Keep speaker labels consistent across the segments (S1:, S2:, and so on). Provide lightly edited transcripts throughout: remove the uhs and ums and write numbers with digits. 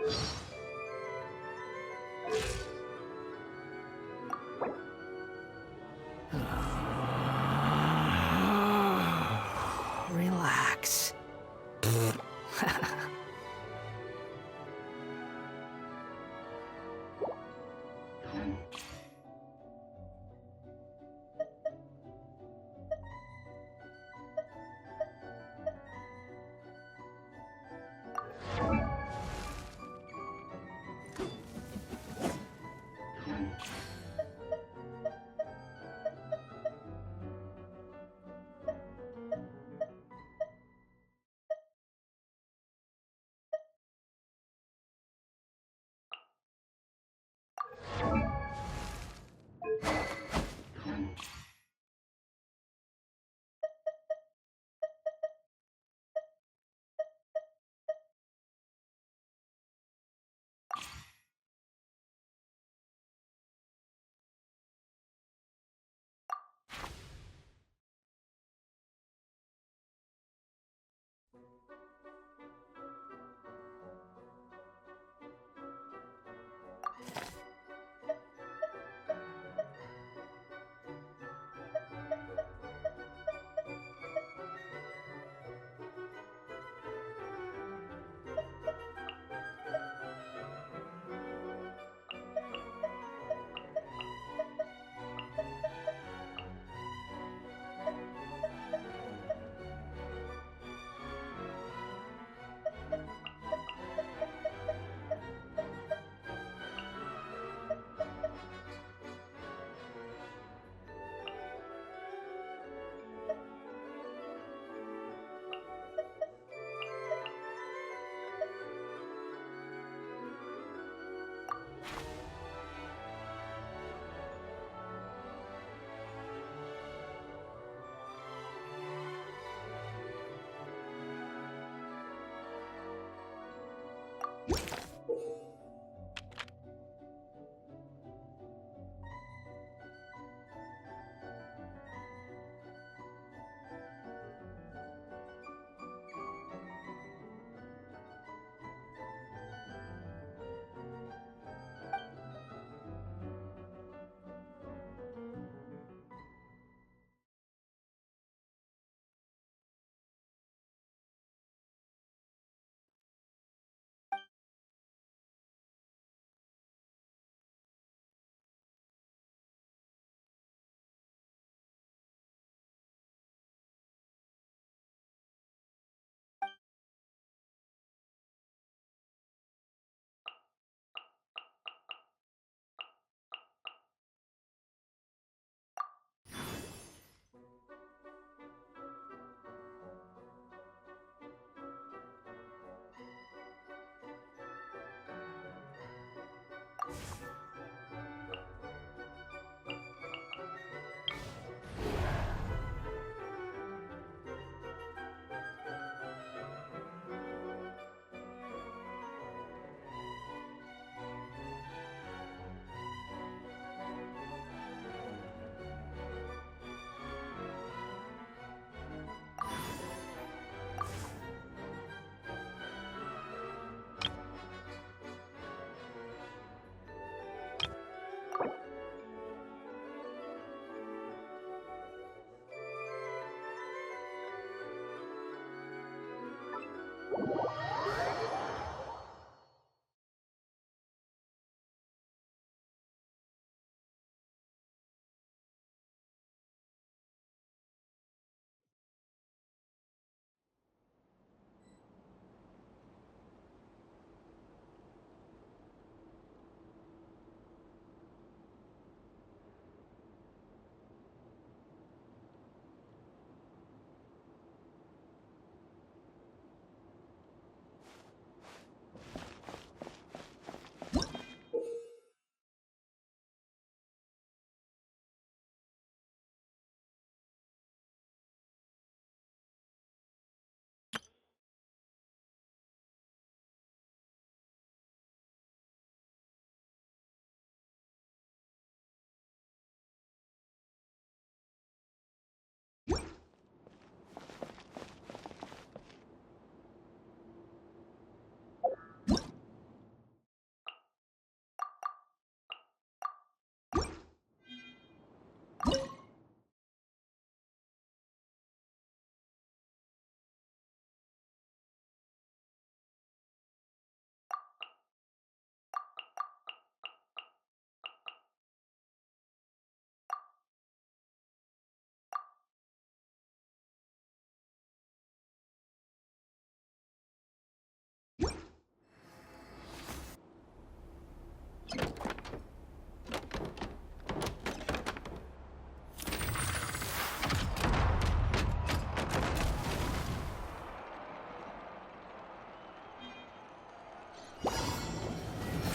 S1: Relax.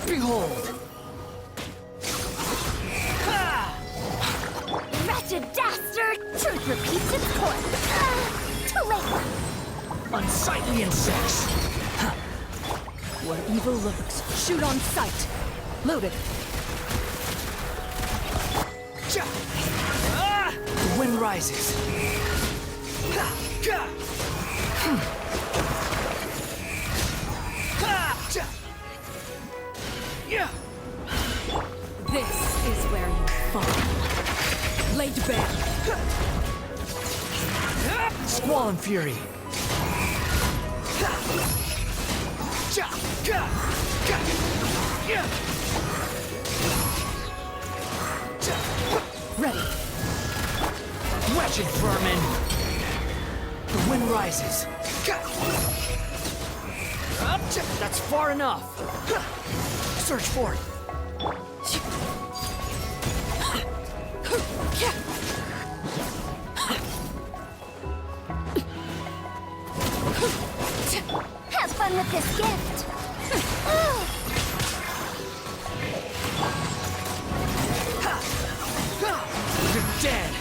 S1: Behold!
S2: Wretched dastard! Truth repeats its course. Too late!
S1: Unsightly insects!
S3: Where evil lurks, shoot on sight. Loaded.
S1: The wind rises.
S3: This is where you fall. Laid bare.
S1: Squall and fury.
S3: Ready.
S1: Wretched vermin! The wind rises. That's far enough. Search for it.
S2: Have fun with this gift!
S1: You're dead.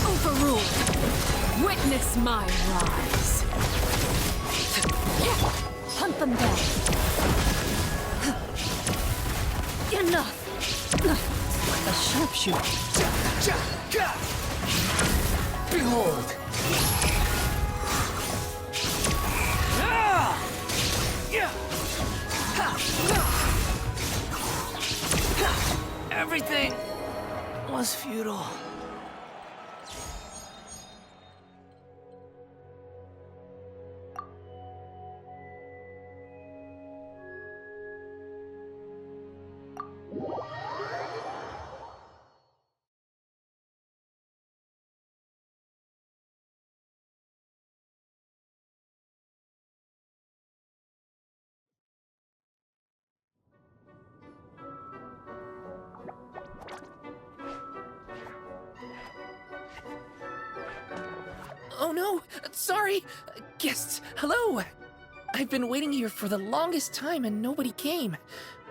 S3: Overruled. Witness my rise. Hunt them down. Enough. A sharpshooter.
S1: Behold! Everything was futile.
S4: Oh no! Sorry! Guests, hello! I've been waiting here for the longest time and nobody came.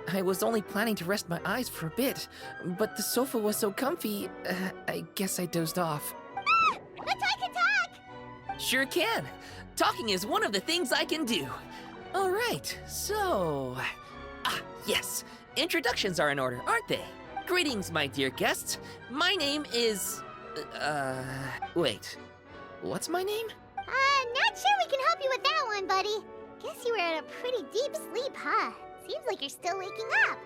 S4: I was only planning to rest my eyes for a bit, but the sofa was so comfy, I guess I dozed off.
S2: Attack!
S4: Sure can! Talking is one of the things I can do. Alright, so... yes. Introductions are in order, aren't they? Greetings, my dear guests. My name is... wait. What's my name?
S2: Not sure we can help you with that one, buddy. Guess you were in a pretty deep sleep, huh? Seems like you're still waking up.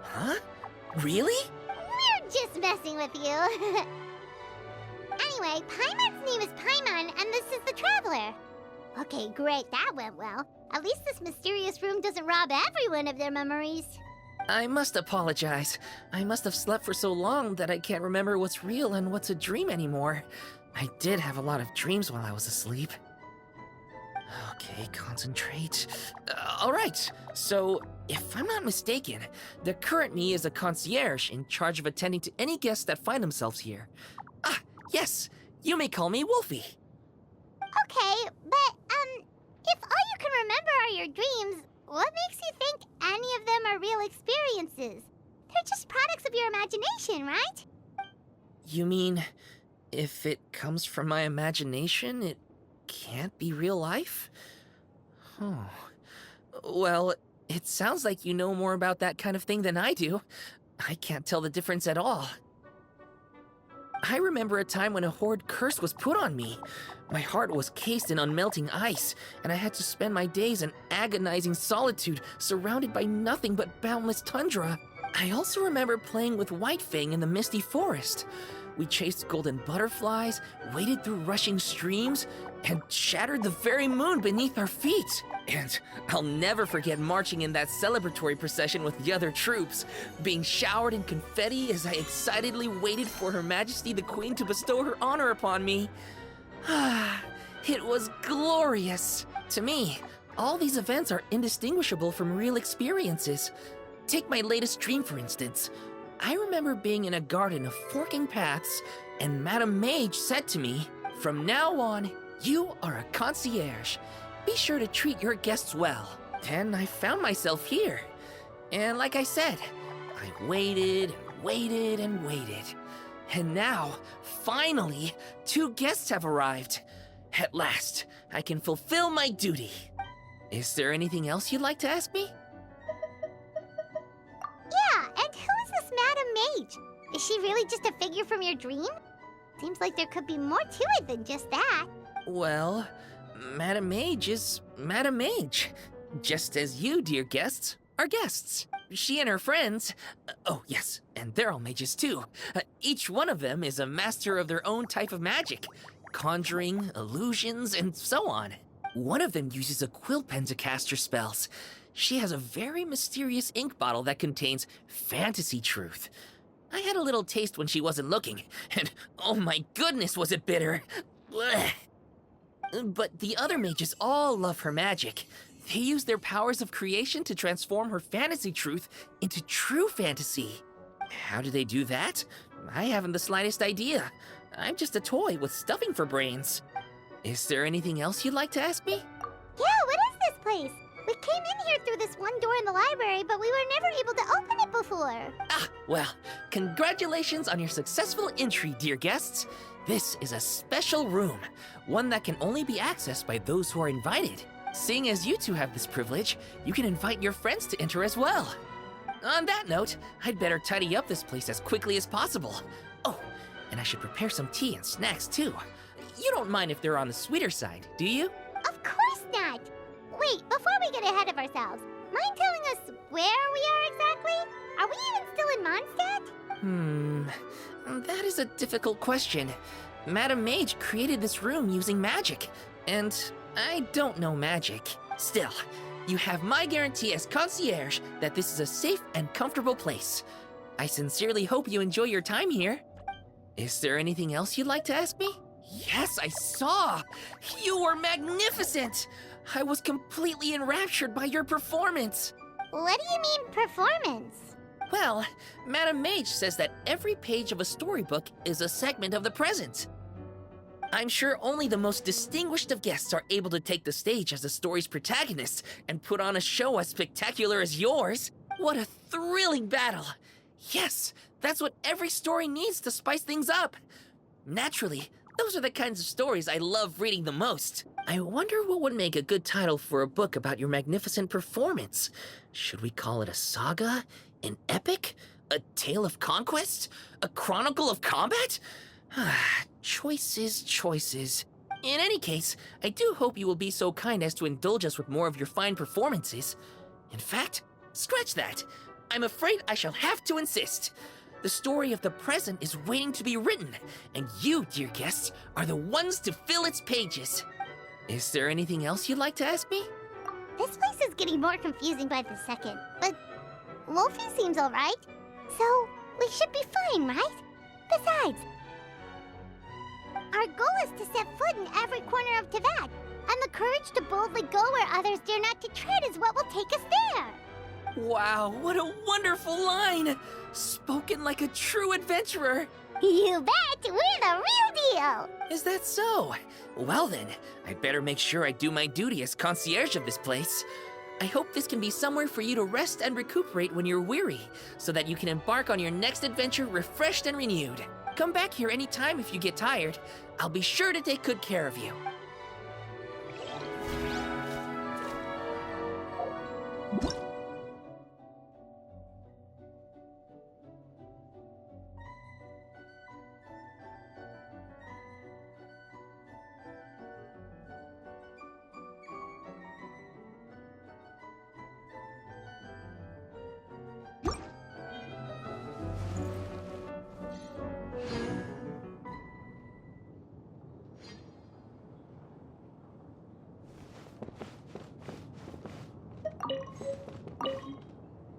S4: Huh? Really?
S2: We're just messing with you. Anyway, Paimon's name is Paimon, and this is the Traveler. Okay, great, that went well. At least this mysterious room doesn't rob everyone of their memories.
S4: I must apologize. I must have slept for so long that I can't remember what's real and what's a dream anymore. I did have a lot of dreams while I was asleep. Okay, concentrate. Alright, so if I'm not mistaken, the current me is a concierge in charge of attending to any guests that find themselves here. Yes, you may call me Wolfie.
S2: Okay, but, if all you can remember are your dreams, what makes you think any of them are real experiences? They're just products of your imagination, right?
S4: You mean, if it comes from my imagination, it can't be real life? Oh. Well, it sounds like you know more about that kind of thing than I do. I can't tell the difference at all. I remember a time when a horrid curse was put on me. My heart was cased in unmelting ice, and I had to spend my days in agonizing solitude, surrounded by nothing but boundless tundra. I also remember playing with Whitefang in the misty forest. We chased golden butterflies, waded through rushing streams, and shattered the very moon beneath our feet. And I'll never forget marching in that celebratory procession with the other troops, being showered in confetti as I excitedly waited for Her Majesty the Queen to bestow her honor upon me. It was glorious. To me, all these events are indistinguishable from real experiences. Take my latest dream, for instance. I remember being in a garden of forking paths, and Madame Mage said to me, "From now on, you are a concierge. Be sure to treat your guests well." And I found myself here. And like I said, I waited and waited and waited. And now, finally, 2 guests have arrived. At last, I can fulfill my duty. Is there anything else you'd like to ask me?
S2: Yeah, and who is this Madame Mage? Is she really just a figure from your dream? Seems like there could be more to it than just that.
S4: Well, Madame Mage is Madame Mage. Just as you, dear guests, are guests. She and her friends, oh yes, and they're all mages too. Each one of them is a master of their own type of magic. Conjuring, illusions, and so on. One of them uses a quill pen to cast her spells. She has a very mysterious ink bottle that contains fantasy truth. I had a little taste when she wasn't looking, and oh my goodness was it bitter. Blech. But the other mages all love her magic. They use their powers of creation to transform her fantasy truth into true fantasy. How do they do that? I haven't the slightest idea. I'm just a toy with stuffing for brains. Is there anything else you'd like to ask me?
S2: Yeah, what is this place? We came in here through this one door in the library, but we were never able to open it before.
S4: Ah, well, congratulations on your successful entry, dear guests. This is a special room, one that can only be accessed by those who are invited. Seeing as you two have this privilege, you can invite your friends to enter as well. On that note, I'd better tidy up this place as quickly as possible. Oh, and I should prepare some tea and snacks too. You don't mind if they're on the sweeter side, do you?
S2: Of course not! Wait, before we get ahead of ourselves, mind telling us where we are exactly? Are we even still in Mondstadt?
S4: That is a difficult question. Madame Mage created this room using magic, and I don't know magic. Still, you have my guarantee as concierge that this is a safe and comfortable place. I sincerely hope you enjoy your time here. Is there anything else you'd like to ask me? Yes, I saw! You were magnificent! I was completely enraptured by your performance.
S2: What do you mean, performance?
S4: Well, Madame Mage says that every page of a storybook is a segment of the present. I'm sure only the most distinguished of guests are able to take the stage as the story's protagonists and put on a show as spectacular as yours. What a thrilling battle! Yes, that's what every story needs to spice things up. Naturally, those are the kinds of stories I love reading the most. I wonder what would make a good title for a book about your magnificent performance. Should we call it a saga? An epic? A tale of conquest? A chronicle of combat? Choices, choices. In any case, I do hope you will be so kind as to indulge us with more of your fine performances. In fact, scratch that. I'm afraid I shall have to insist. The story of the present is waiting to be written, and you, dear guests, are the ones to fill its pages. Is there anything else you'd like to ask me?
S2: This place is getting more confusing by the second, but Wolfie seems alright. So, we should be fine, right? Besides, our goal is to set foot in every corner of Teyvat, and the courage to boldly go where others dare not to tread is what will take us there.
S4: Wow, what a wonderful line! Spoken like a true adventurer.
S2: You bet! We're the real deal!
S4: Is that so? Well then, I better make sure I do my duty as concierge of this place. I hope this can be somewhere for you to rest and recuperate when you're weary, so that you can embark on your next adventure refreshed and renewed. Come back here anytime if you get tired. I'll be sure to take good care of you.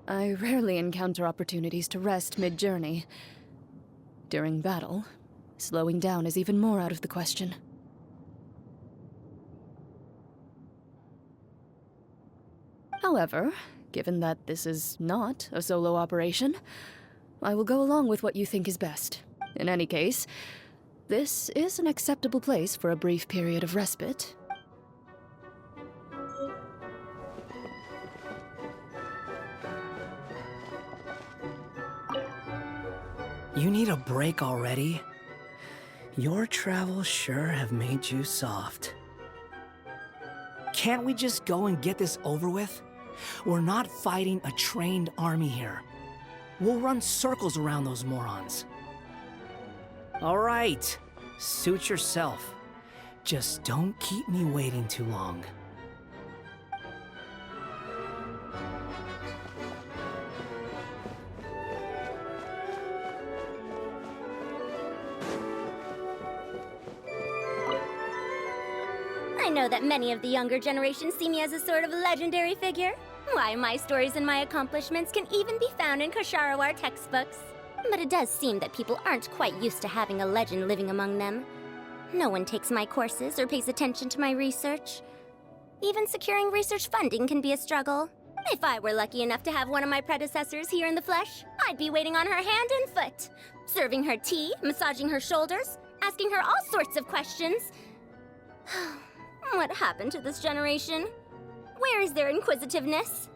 S3: I rarely encounter opportunities to rest mid-journey. During battle, slowing down is even more out of the question. However, given that this is not a solo operation, I will go along with what you think is best. In any case, this is an acceptable place for a brief period of respite.
S5: You need a break already? Your travels sure have made you soft. Can't we just go and get this over with? We're not fighting a trained army here. We'll run circles around those morons. All right, suit yourself. Just don't keep me waiting too long.
S6: I know that many of the younger generation see me as a sort of legendary figure. Why, my stories and my accomplishments can even be found in Kosharawar textbooks. But it does seem that people aren't quite used to having a legend living among them. No one takes my courses or pays attention to my research. Even securing research funding can be a struggle. If I were lucky enough to have one of my predecessors here in the flesh, I'd be waiting on her hand and foot, serving her tea, massaging her shoulders, asking her all sorts of questions. What happened to this generation? Where is their inquisitiveness?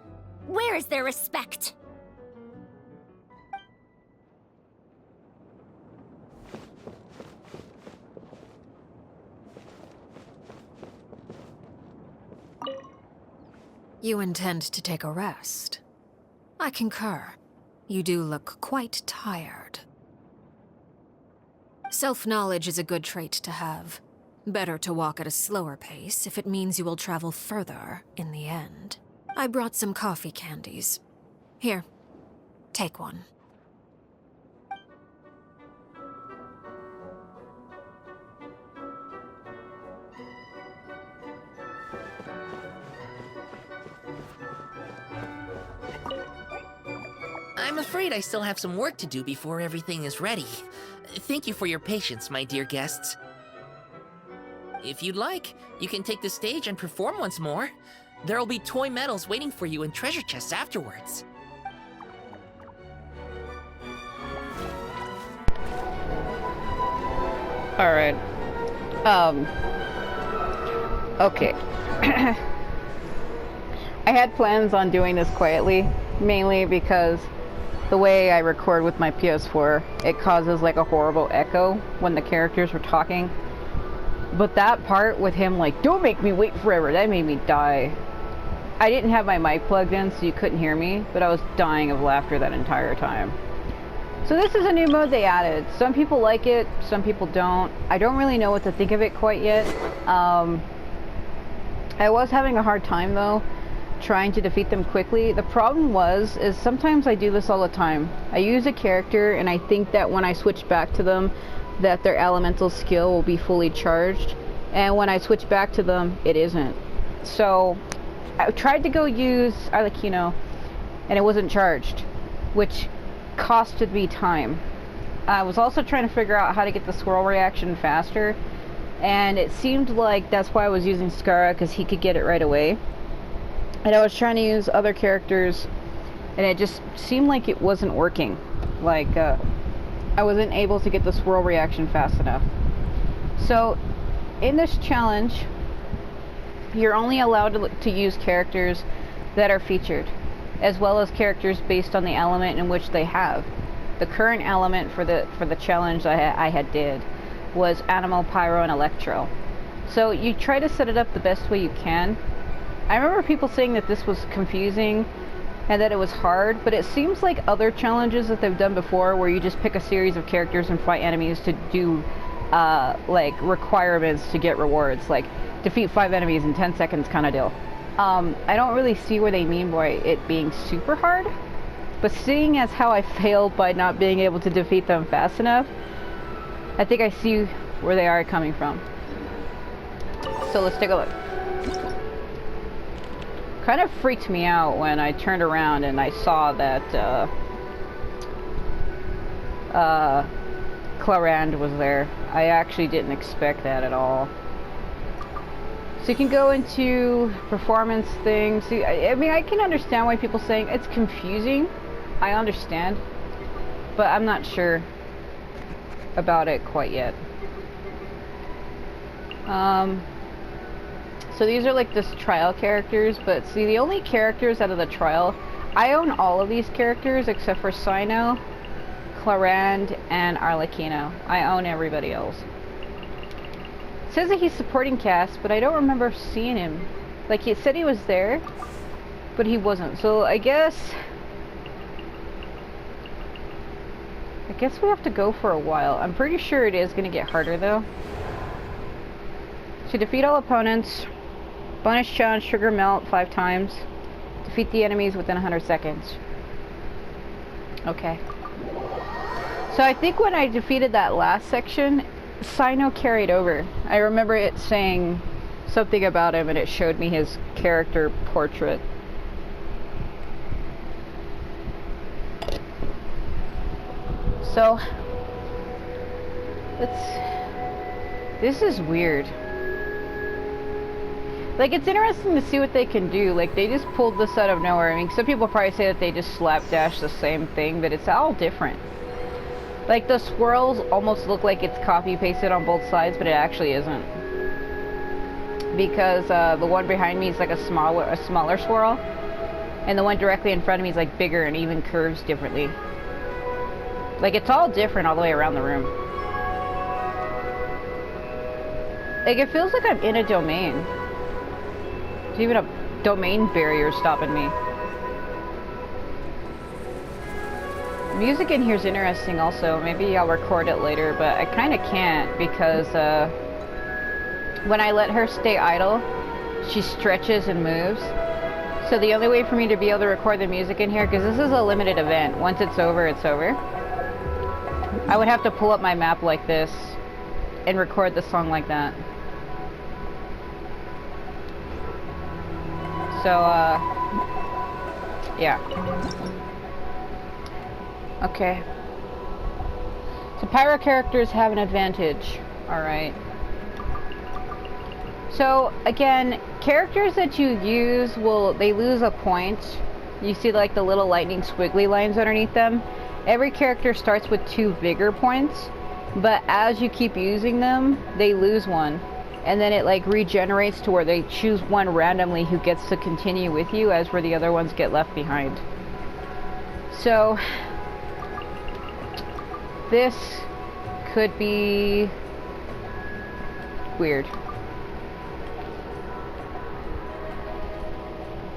S6: Where is their respect?
S1: You intend to take a rest. I concur. You do look quite tired. Self-knowledge is a good trait to have. Better to walk at a slower pace if it means you will travel further in the end. I brought some coffee candies. Here, take one.
S4: I'm afraid I still have some work to do before everything is ready. Thank you for your patience, my dear guests. If you'd like, you can take the stage and perform once more. There'll be toy medals waiting for you in treasure chests afterwards.
S7: Alright. Okay. I had plans on doing this quietly, mainly because the way I record with my PS4, it causes like a horrible echo when the characters were talking. But that part with him like, don't make me wait forever, that made me die. I didn't have my mic plugged in so you couldn't hear me, but I was dying of laughter that entire time. So this is a new mode they added. Some people like it, some people don't. I don't really know what to think of it quite yet. I was having a hard time though, trying to defeat them quickly. The problem is sometimes I do this all the time. I use a character and I think that when I switch back to them, that their elemental skill will be fully charged, and when I switch back to them, it isn't. So I tried to go use Arlecchino, and it wasn't charged, which costed me time. I was also trying to figure out how to get the swirl reaction faster, and it seemed like that's why I was using Skara, because he could get it right away. And I was trying to use other characters, and it just seemed like it wasn't working. Like, I wasn't able to get the swirl reaction fast enough. So, in this challenge, you're only allowed to use characters that are featured, as well as characters based on the element in which they have. The current element for the challenge I had did was Animal, Pyro, and Electro. So you try to set it up the best way you can. I remember people saying that this was confusing and that it was hard, but it seems like other challenges that they've done before where you just pick a series of characters and fight enemies to do like requirements to get rewards, like defeat 5 enemies in 10 seconds kind of deal. I don't really see where they mean by it being super hard, but seeing as how I failed by not being able to defeat them fast enough, I think I see where they are coming from. So let's take a look. Kind of freaked me out when I turned around and I saw that Clarand was there. I actually didn't expect that at all. So you can go into performance things. See, I mean, I can understand why people saying it's confusing. I understand, but I'm not sure about it quite yet. So these are like this trial characters, but see, the only characters out of the trial, I own all of these characters except for Sino, Clarand, and Arlecchino. I own everybody else. It says that he's supporting cast, but I don't remember seeing him. Like, he said he was there, but he wasn't. So I guess we have to go for a while. I'm pretty sure it is going to get harder, though. So defeat all opponents. Bonus challenge, sugar melt 5 times. Defeat the enemies within 100 seconds. Okay. So I think when I defeated that last section, Sino carried over. I remember it saying something about him, and it showed me his character portrait. So, this is weird. Like, it's interesting to see what they can do. Like, they just pulled this out of nowhere. I mean, some people probably say that they just slapdash the same thing, but it's all different. Like, the swirls almost look like it's copy-pasted on both sides, but it actually isn't. Because the one behind me is like a smaller swirl, and the one directly in front of me is like bigger and even curves differently. Like, it's all different all the way around the room. Like, it feels like I'm in a domain. There's even a domain barrier stopping me. Music in here is interesting also. Maybe I'll record it later, but I kind of can't because when I let her stay idle, she stretches and moves. So the only way for me to be able to record the music in here, because this is a limited event, once it's over, it's over. I would have to pull up my map like this and record the song like that. So, yeah. Okay. So pyro characters have an advantage. Alright. So, again, characters that you use they lose a point. You see like the little lightning squiggly lines underneath them. Every character starts with 2 vigor points, but as you keep using them, they lose 1. And then it like regenerates to where they choose 1 randomly who gets to continue with you, as where the other ones get left behind. So this could be weird.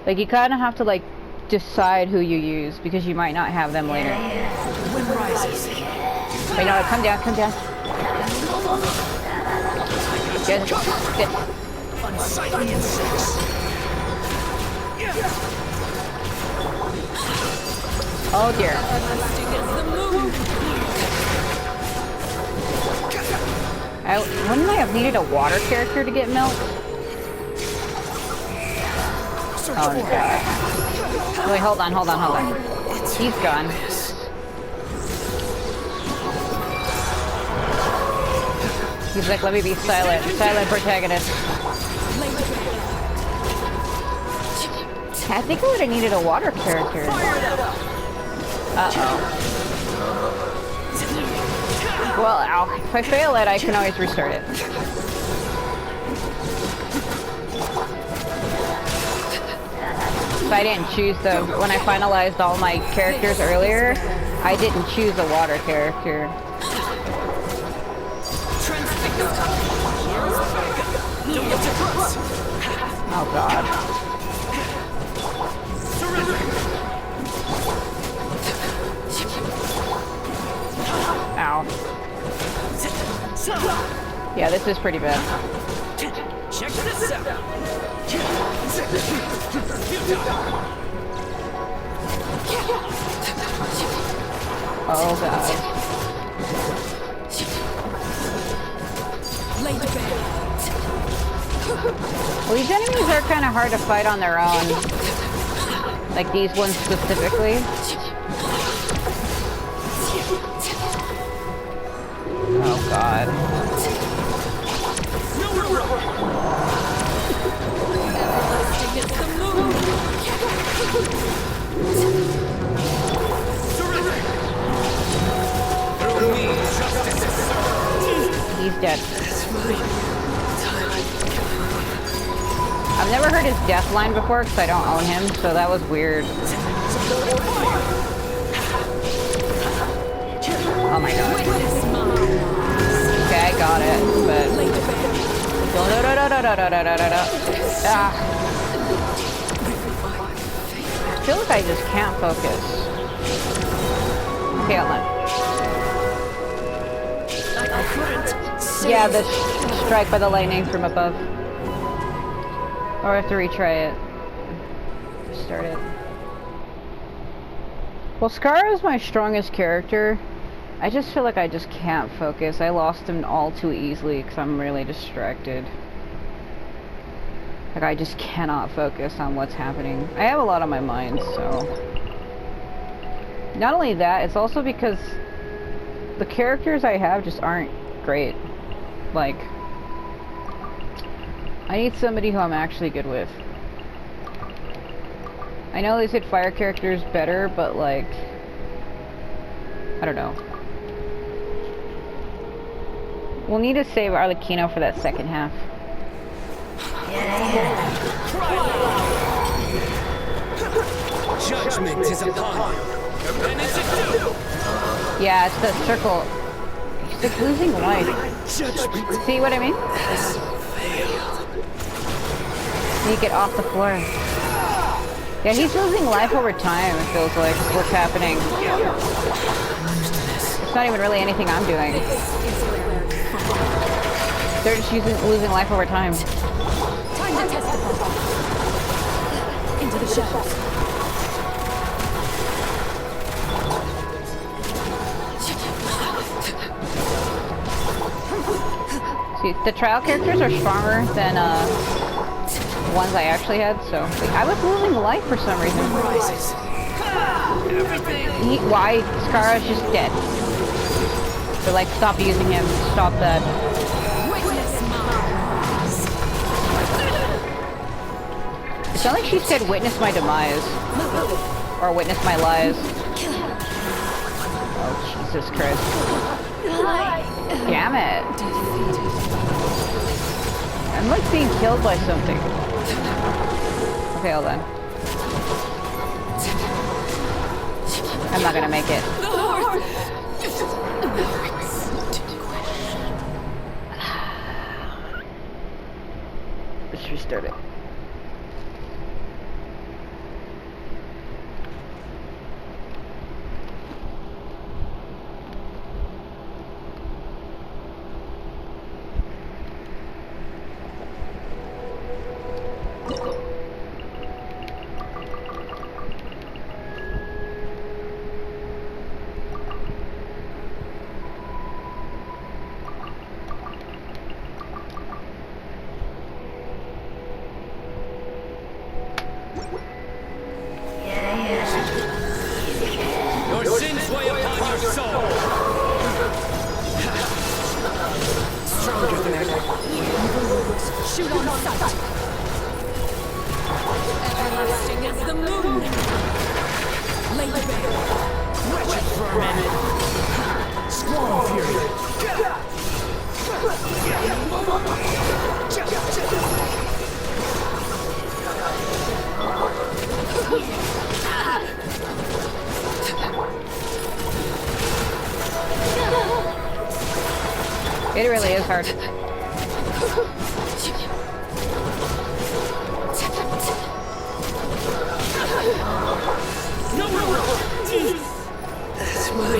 S7: Like, you kind of have to like decide who you use because you might not have them later.
S5: Wind rises.
S7: Wait, no, come down, come down. Just sit.
S5: Unsightly insects.
S7: Oh dear. Wouldn't I have needed a water character to get melt? Oh no. Wait, hold on. He's gone. He's like, let me be silent. Silent protagonist. I think I would have needed a water character. Uh-oh. Well, ow. If I fail it, I can always restart it. So I didn't choose when I finalized all my characters earlier, I didn't choose a water character. Oh god. Ow. Yeah, this is pretty bad.
S5: Check this out.
S7: Oh god. Well, these enemies are kind of hard to fight on their own. Like these ones specifically. Oh god. dead. I've never heard his death line before because I don't own him, so that was weird. Oh my god. Okay, I got it, but... Ah. I feel like I just can't focus. Okay, hold on. Yeah, the strike by the lightning from above. Or I have to retry it. Start it. Well, Scar is my strongest character. I just feel like I just can't focus. I lost him all too easily because I'm really distracted. Like, I just cannot focus on what's happening. I have a lot on my mind, so... Not only that, it's also because the characters I have just aren't great. Like... I need somebody who I'm actually good with. I know they said fire characters better, but like... I don't know. We'll need to save Arlecchino for that second half.
S8: Judgment is upon you.
S7: Yeah, it's the circle. He's just losing life. See what I mean? You get off the floor. Yeah, he's losing life over time, it feels like. What's happening? It's not even really anything I'm doing. They're just losing life over time.
S1: Time to test the ball. Into the shadows.
S7: See, the trial characters are stronger than the ones I actually had, so like, I was losing life for some reason. Why? Scarra's just dead. So like, stop using him. Stop that. It's not like she said witness my demise. Or witness my lies. Oh, Jesus Christ. Damn it. I'm like being killed by something. Okay, hold on. I'm not gonna make it. Let's restart it.
S8: Your sins weigh upon your soul. Stronger than ever.
S1: Shoot on sight. Everlasting as the moon. Lay bare.
S8: Wretched vermin. Squall fury.
S7: It really is hard.
S8: No. That's my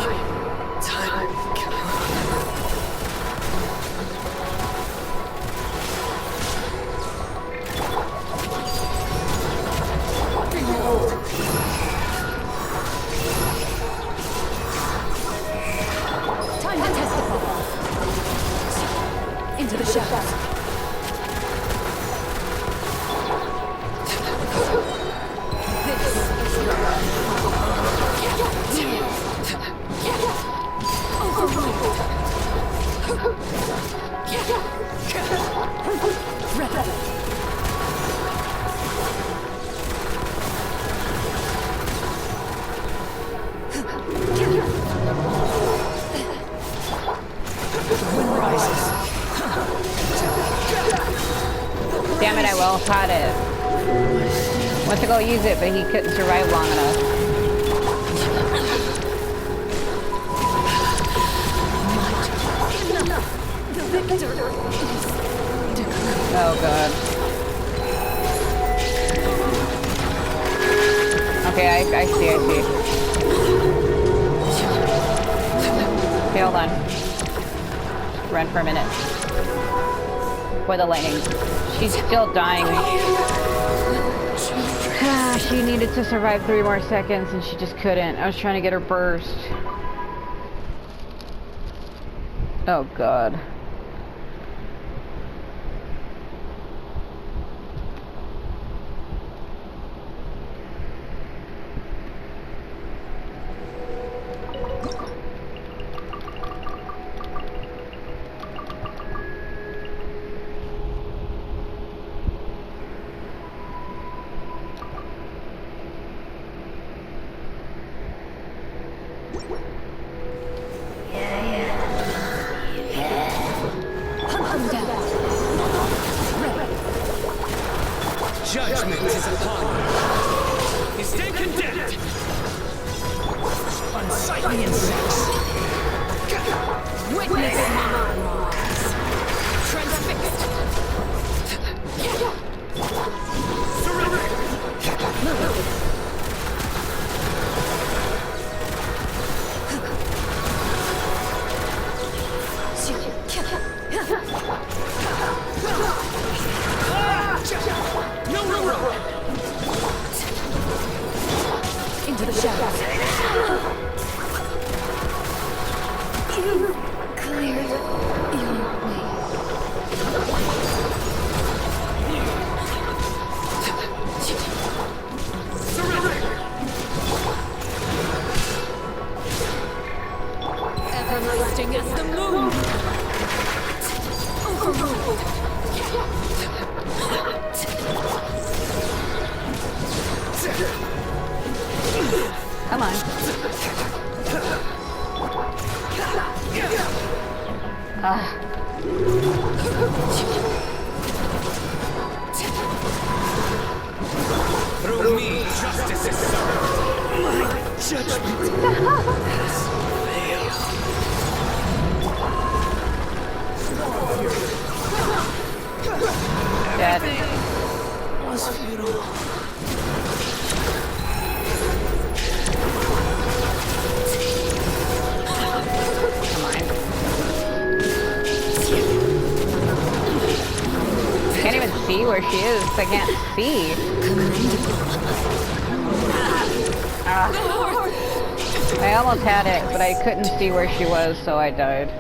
S8: time.
S1: Time to test the ball. Into the shadows. This is your overruled. Rebel.
S8: The wind rises.
S7: else had it. Went to go use it, but he couldn't survive long enough. Oh god. Okay, I see. Okay, hold on. Run for a minute. For the lightning. She's still dying. She needed to survive 3 more seconds and she just couldn't. I was trying to get her burst. Oh god.
S8: Judgment is upon you. You stand condemned. Unsightly insects. Witness my rise. Transfixed. Surrender. No room. Into the shadows. You cleared your way. Surrender. Everlasting as the moon. Overruled.
S7: Come on.
S8: Through me, justice is served. My judgment has failed.
S7: Dead.
S8: Was futile.
S7: Can't even see where she is. I can't see. I almost had it, but I couldn't see where she was, so I died.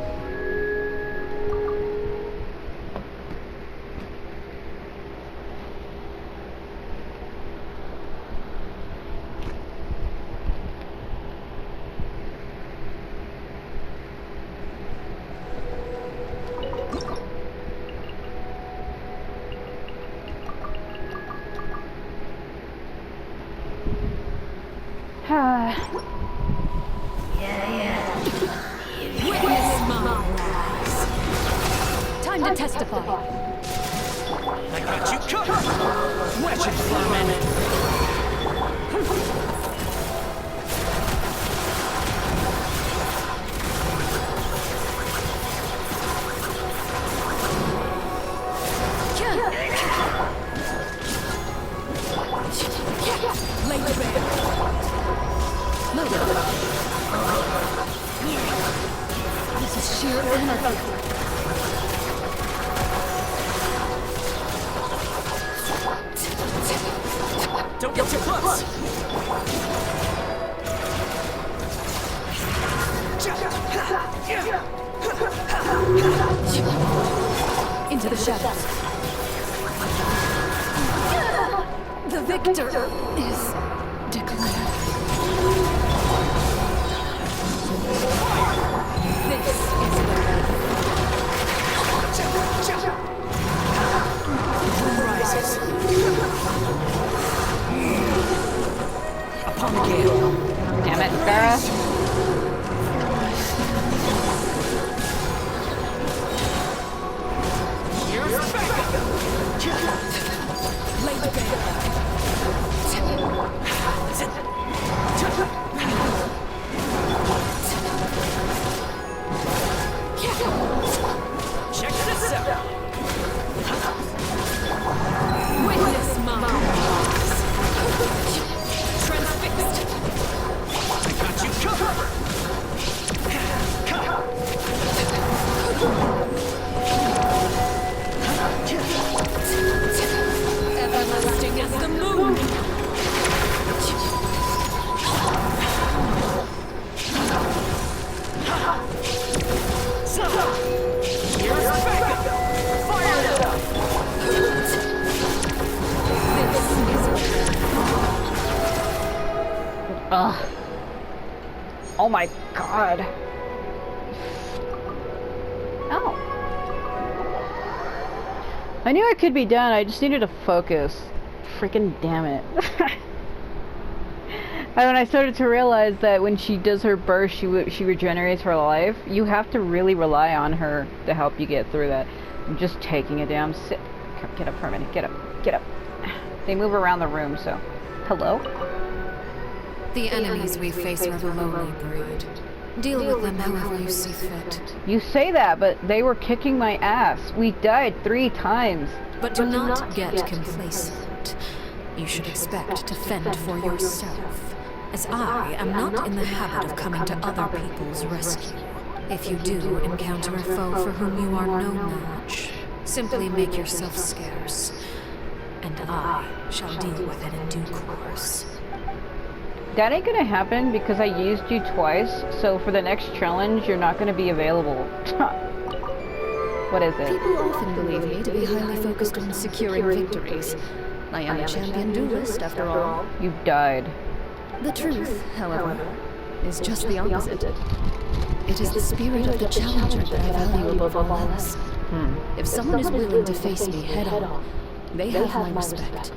S1: Witness my rise. Time to testify.
S8: I got you covered. Wretched flyman.
S1: Lay the bed. This is sheer anarchy.
S8: Don't get too close.
S1: Into the shadows. The victor is declared. This is
S8: Moon rises. Upon the gale.
S7: Damn it, Sarah.
S8: Here's backup.
S7: God. Oh. I knew it could be done, I just needed to focus. Freaking damn it. And when I started to realize that when she does her burst, she regenerates her life, you have to really rely on her to help you get through that. I'm just taking a damn sit. Get up for a minute. Get up. Get up. They move around the room, so. Hello?
S1: The enemies we face are the lowly breed. Deal with them however you see fit.
S7: You say that, but they were kicking my ass. We died 3 times.
S1: But do not get complacent. You should expect to fend for yourself, as I am not in the habit of coming to other people's rescue. If you do encounter a foe for whom you are no match, simply make yourself scarce, and I shall deal with it in due course.
S7: That ain't gonna happen because I used you twice, so for the next challenge, you're not gonna be available. What is it?
S3: People often believe me to be highly focused on securing victories. I am a champion duelist, after all.
S7: You died.
S3: The truth, however, is just the opposite. It is the spirit of the challenger that I value above all else. If someone is willing to face me head-on, they have my respect.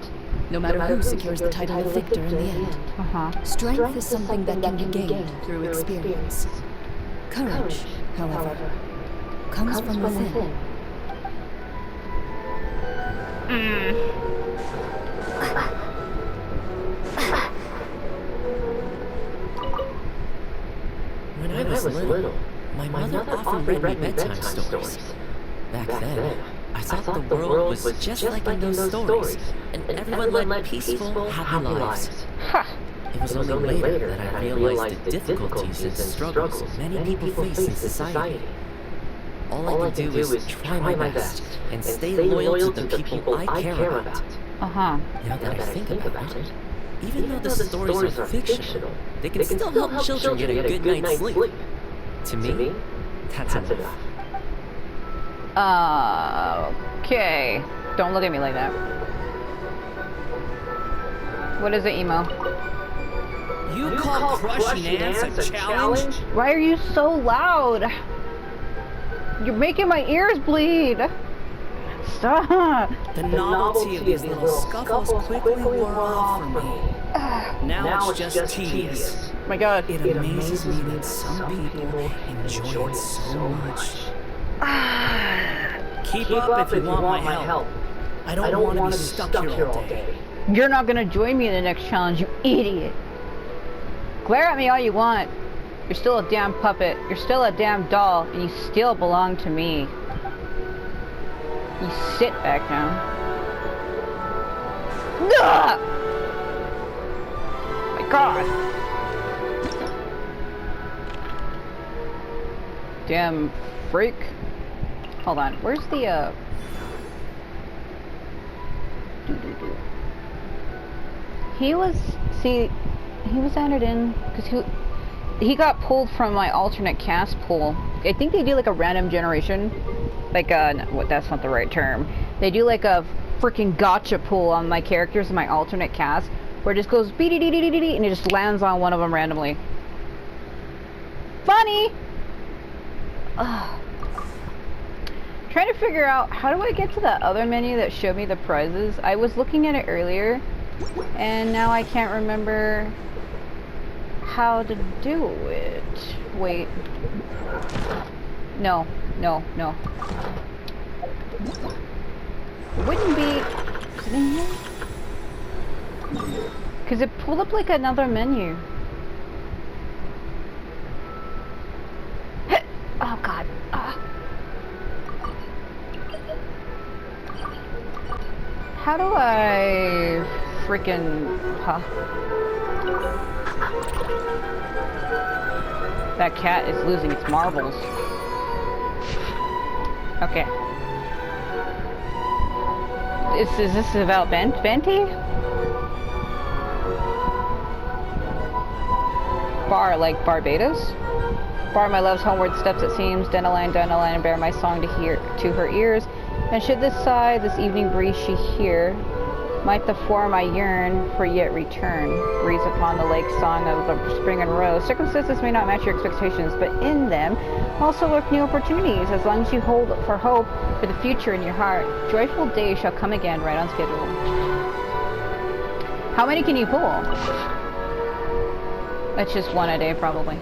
S3: No matter who secures the title of victor in the end. Strength is something that can be gained through experience. Courage, however, comes from within.
S4: When I was little, my mother often read me bedtime stories. Back then, I thought the world was just like in those stories, and everyone led peaceful, happy lives. It was only later that I realized the difficulties and struggles many people face in society. All I can do is try my best and stay loyal to the people I care about. Now that I think about it, even though the stories are fictional, they can still help children get a good night's sleep. To me, that's enough.
S7: Okay. Don't look at me like that. What is it, Emo?
S5: You call Crush Nance a challenge?
S7: Why are you so loud? You're making my ears bleed. Stop.
S5: The novelty of these little scuffles quickly wore off for me. Now it's just tedious.
S7: My God.
S5: It amazes me that some people enjoy it so much. Keep up if you want my help. I don't want to be stuck here all day.
S7: You're not gonna join me in the next challenge, you idiot. Glare at me all you want. You're still a damn puppet. You're still a damn doll, and you still belong to me. You sit back down. Ugh! My God. Damn freak. Hold on. Where's the He was entered in because he got pulled from my alternate cast pool. I think they do like a random generation, like what? That's not the right term. They do like a freaking gotcha pool on my characters in my alternate cast, where it just goes beep and it just lands on one of them randomly. Funny. Ugh. Trying to figure out how do I get to that other menu that showed me the prizes. I was looking at it earlier, and now I can't remember how to do it. Wait. No. It wouldn't be... Is it in here? Because it pulled up like another menu. Oh God. How do I freaking... That cat is losing its marbles. Okay. Is this about Venti? Bar, like Barbados? Bar my love's homeward steps it seems, Dandelion, and bear my song to her ears. And should this sigh, this evening breeze she hear, Might the form I yearn for yet return. Breeze upon the lake song of the spring and rose. Circumstances may not match your expectations, but in them also lurk new opportunities. As long as you hold for hope for the future in your heart, joyful days shall come again right on schedule. How many can you pull? That's just one a day, probably.